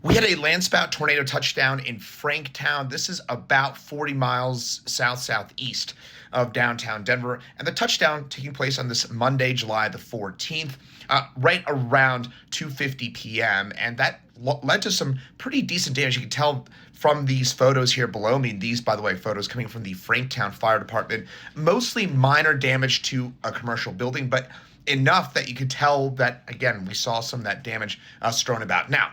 We had a Landspout tornado touchdown in Franktown. This is about 40 miles southeast of downtown Denver. And the touchdown taking place on this Monday, July the 14th, right around 2:50 p.m. And that led to some pretty decent damage. You can tell from these photos here below me. These, by the way, photos coming from the Franktown Fire Department. Mostly minor damage to a commercial building, but enough that you could tell that, again, we saw some of that damage strewn about. Now,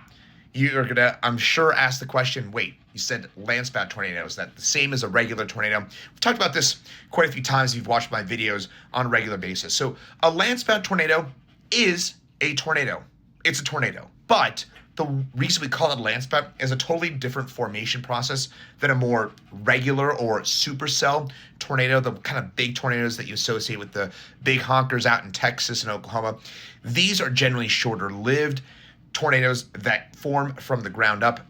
you're going to, I'm sure, ask the question, wait, you said Landspout tornado. Is that the same as a regular tornado? We've talked about this quite a few times if you've watched my videos on a regular basis. So a Landspout tornado is a tornado. It's a tornado. But the reason we call it Landspout is a totally different formation process than a more regular or supercell tornado, the kind of big tornadoes that you associate with the big honkers out in Texas and Oklahoma. These are generally shorter-lived tornadoes that form from the ground up,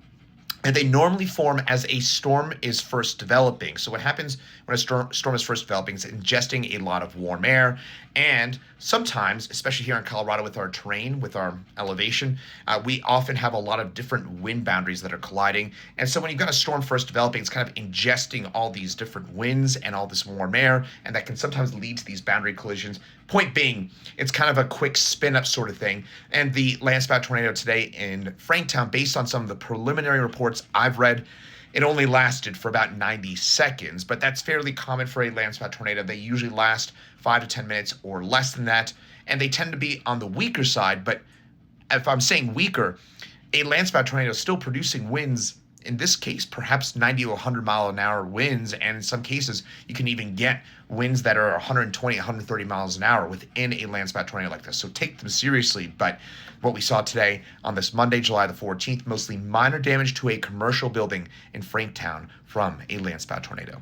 and they normally form as a storm is first developing. So what happens when a storm is first developing is ingesting a lot of warm air, and sometimes, especially here in Colorado with our terrain, with our elevation, we often have a lot of different wind boundaries that are colliding. And so when you've got a storm first developing, it's kind of ingesting all these different winds and all this warm air, and that can sometimes lead to these boundary collisions. Point being, it's kind of a quick spin up sort of thing. And the Landspout tornado today in Franktown, based on some of the preliminary reports I've read, it only lasted for about 90 seconds, but that's fairly common for a Landspout tornado. They usually last 5 to 10 minutes or less than that, and they tend to be on the weaker side. But if I'm saying weaker, a Landspout tornado is still producing winds, in this case, perhaps 90 to 100 mile an hour winds, and in some cases, you can even get winds that are 120, 130 miles an hour within a Landspout tornado like this. So take them seriously. But what we saw today on this Monday, July the 14th, mostly minor damage to a commercial building in Franktown from a Landspout tornado.